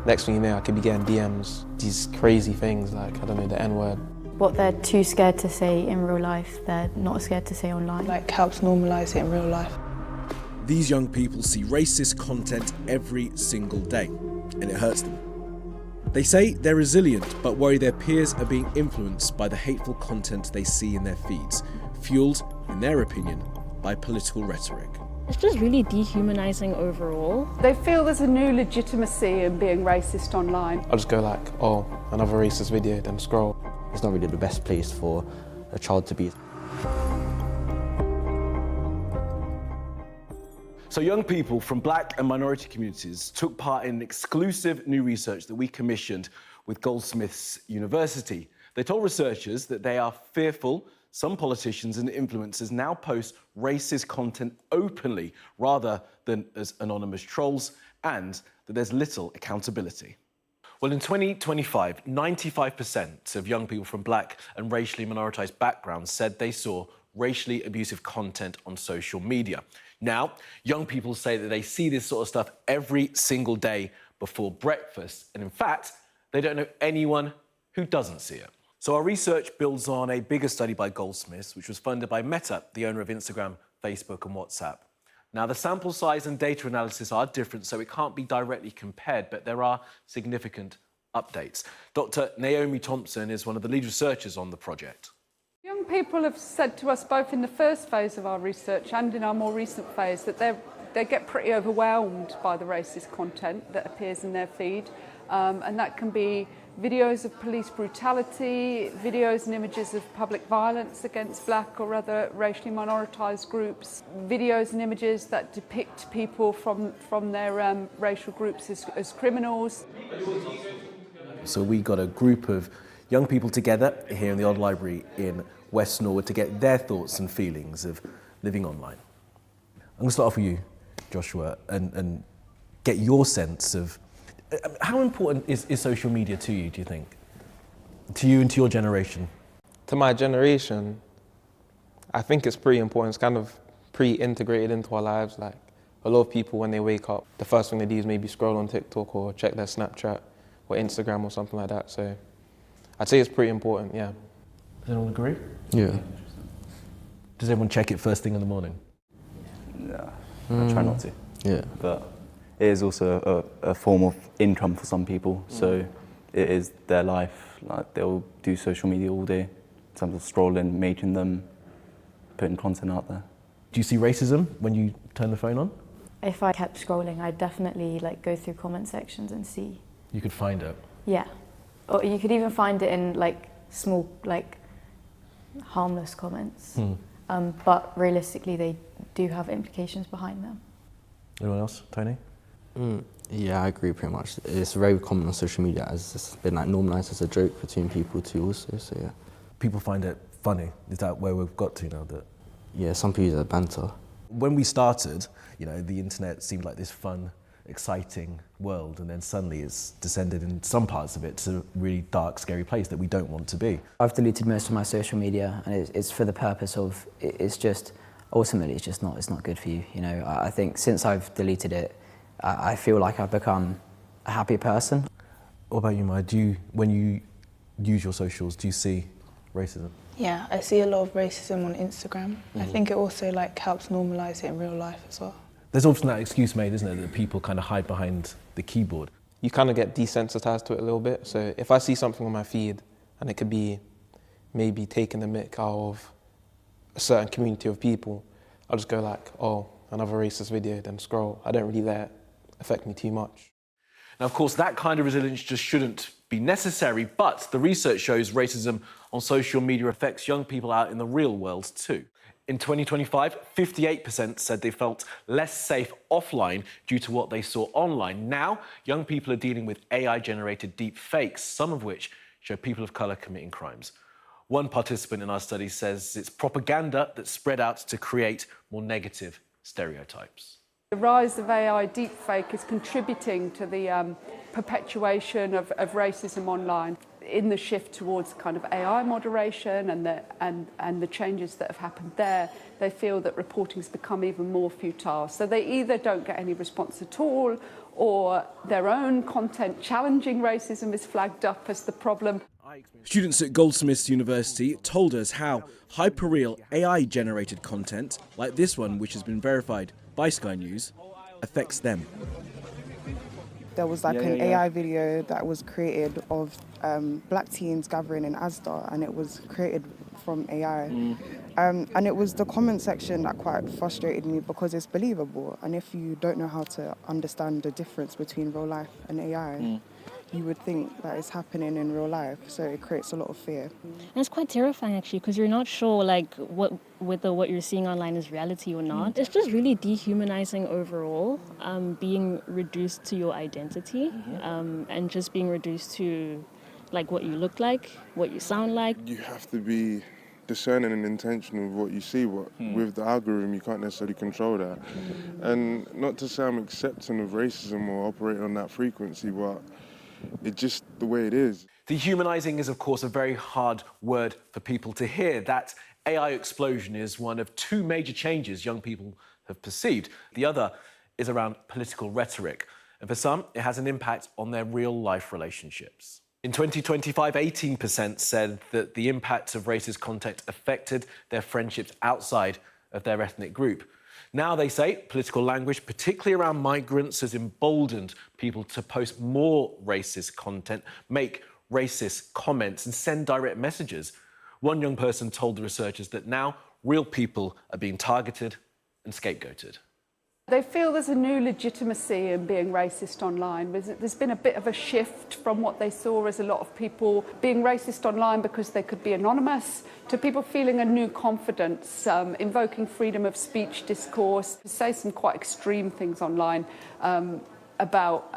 Next thing you know, I could be getting DMs, these crazy things like, I don't know, the N-word. What they're too scared to say in real life, they're not scared to say online. Like helps normalise it in real life. These young people see racist content every single day, and it hurts them. They say they're resilient, but worry their peers are being influenced by the hateful content they see in their feeds, fueled, in their opinion, by political rhetoric. It's just really dehumanising overall. They feel there's a new legitimacy in being racist online. I'll just go like, oh, another racist video, then scroll. It's not really the best place for a child to be. So young people from black and minority communities took part in exclusive new research that we commissioned with Goldsmiths University. They told researchers that they are fearful some politicians and influencers now post racist content openly rather than as anonymous trolls, and that there's little accountability. Well, in 2025, 95% of young people from black and racially minoritized backgrounds said they saw racially abusive content on social media. Now, young people say that they see this sort of stuff every single day before breakfast, and in fact, they don't know anyone who doesn't see it. So our research builds on a bigger study by Goldsmiths, which was funded by Meta, the owner of Instagram, Facebook, and WhatsApp. Now, the sample size and data analysis are different, so it can't be directly compared, but there are significant updates. Dr. Naomi Thompson is one of the lead researchers on the project. Young people have said to us, both in the first phase of our research and in our more recent phase, that they get pretty overwhelmed by the racist content that appears in their feed, and that can be videos of police brutality, videos and images of public violence against black or other racially minoritized groups, videos and images that depict people from their racial groups as criminals. So we got a group of young people together here in the Odd Library in West Norwood to get their thoughts and feelings of living online. I'm going to start off with you, Joshua, and get your sense of how important is social media to you, do you think? To you and to your generation? To my generation, I think it's pretty important. It's kind of pre-integrated into our lives. Like, a lot of people, when they wake up, the first thing they do is maybe scroll on TikTok or check their Snapchat or Instagram or something like that. So I'd say it's pretty important, yeah. Does anyone agree? Yeah. Does everyone check it first thing in the morning? Yeah, I try not to. Yeah. But it is also a form of income for some people, so it is their life. Like, they'll do social media all day in terms of scrolling, making them, putting content out there. Do you see racism when you turn the phone on? If I kept scrolling, I'd definitely go through comment sections and see. You could find it? Yeah. Or you could even find it in small, harmless comments. But realistically, they do have implications behind them. Anyone else? Tony? Yeah, I agree pretty much. It's very common on social media, as it's been normalised as a joke between people too also, so yeah. People find it funny. Is that where we've got to now? That? Yeah, some people use it as banter. When we started, the internet seemed like this fun, exciting world, and then suddenly it's descended in some parts of it to a really dark, scary place that we don't want to be. I've deleted most of my social media, and it's for the purpose of, it's just, ultimately it's not good for you. I think since I've deleted it, I feel like I've become a happier person. What about you, Maya? When you use your socials, do you see racism? Yeah, I see a lot of racism on Instagram. I think it also helps normalise it in real life as well. There's often that excuse made, isn't there, that people kind of hide behind the keyboard. You kind of get desensitized to it a little bit. So if I see something on my feed and it could be maybe taking the mick out of a certain community of people, I'll just go like, oh, another racist video, then scroll. I don't really let it affect me too much. Now, of course, that kind of resilience just shouldn't be necessary, but the research shows racism on social media affects young people out in the real world too. In 2025, 58% said they felt less safe offline due to what they saw online. Now, young people are dealing with AI-generated deepfakes, some of which show people of colour committing crimes. One participant in our study says it's propaganda that's spread out to create more negative stereotypes. The rise of AI deepfake is contributing to the perpetuation of racism online. In the shift towards kind of AI moderation and the changes that have happened there, they feel that reporting's become even more futile. So they either don't get any response at all, or their own content challenging racism is flagged up as the problem. Students at Goldsmiths University told us how hyperreal AI-generated content, like this one which has been verified by Sky News, affects them. There was like an AI video that was created of black teens gathering in Asda, and it was created from AI. And it was the comment section that quite frustrated me because it's believable. And if you don't know how to understand the difference between real life and AI, you would think that it's happening in real life. So it creates a lot of fear. And it's quite terrifying actually, because you're not sure like whether what you're seeing online is reality or not. It's just really dehumanizing overall, being reduced to your identity, and just being reduced to like what you look like, what you sound like. You have to be discerning and intentional with what you see. With the algorithm, you can't necessarily control that. And not to say I'm accepting of racism or operating on that frequency, but it's just the way it is. Dehumanising is, of course, a very hard word for people to hear. That AI explosion is one of two major changes young people have perceived. The other is around political rhetoric. And for some, it has an impact on their real-life relationships. In 2025, 18% said that the impact of racist content affected their friendships outside of their ethnic group. Now, they say, political language, particularly around migrants, has emboldened people to post more racist content, make racist comments and send direct messages. One young person told the researchers that now real people are being targeted and scapegoated. They feel there's a new legitimacy in being racist online. There's been a bit of a shift from what they saw as a lot of people being racist online because they could be anonymous, to people feeling a new confidence, invoking freedom of speech discourse, say some quite extreme things online about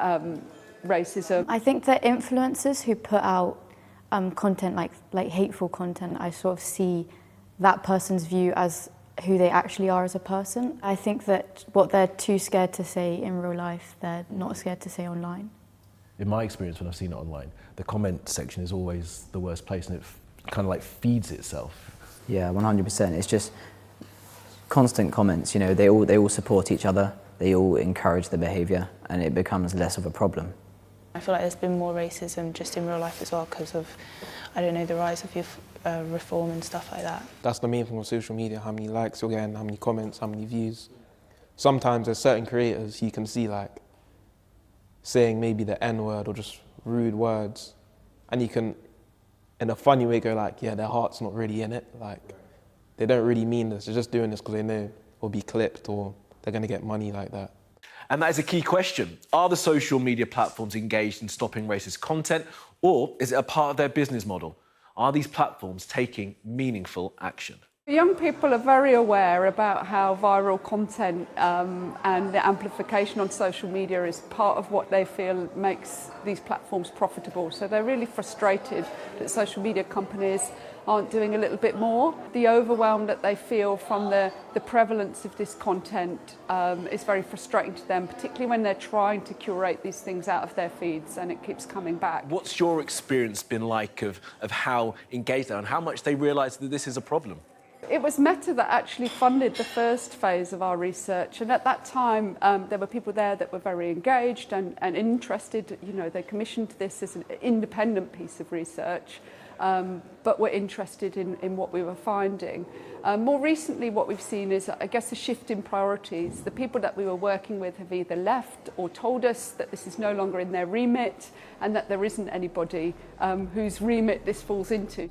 racism. I think that influencers who put out content like hateful content, I sort of see that person's view as who they actually are as a person. I think that what they're too scared to say in real life, they're not scared to say online. In my experience, when I've seen it online, the comment section is always the worst place, and it kind of like feeds itself. Yeah, 100%. It's just constant comments. You know, they all support each other. They all encourage the behaviour, and it becomes less of a problem. I feel like there's been more racism just in real life as well because of, I don't know, the rise of youth reform and stuff like that. That's the main thing on social media, how many likes you're getting, how many comments, how many views. Sometimes there's certain creators you can see like saying maybe the N-word or just rude words, and you can, in a funny way, go like, yeah, their heart's not really in it. Like, they don't really mean this, they're just doing this because they know it'll be clipped or they're going to get money like that. And that is a key question. Are the social media platforms engaged in stopping racist content, or is it a part of their business model? Are these platforms taking meaningful action? Young people are very aware about how viral content and the amplification on social media is part of what they feel makes these platforms profitable. So they're really frustrated that social media companies aren't doing a little bit more. The overwhelm that they feel from the prevalence of this content is very frustrating to them, particularly when they're trying to curate these things out of their feeds and it keeps coming back. What's your experience been like of how engaged they are and how much they realise that this is a problem? It was Meta that actually funded the first phase of our research, and at that time there were people there that were very engaged and interested. You know, they commissioned this as an independent piece of research, but were interested in what we were finding. More recently, what we've seen is, I guess, a shift in priorities. The people that we were working with have either left or told us that this is no longer in their remit and that there isn't anybody whose remit this falls into.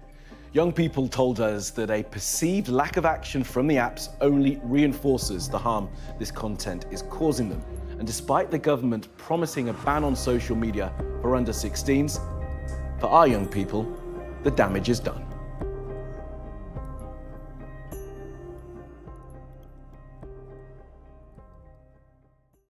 Young people told us that a perceived lack of action from the apps only reinforces the harm this content is causing them. And despite the government promising a ban on social media for under 16s, for our young people, the damage is done.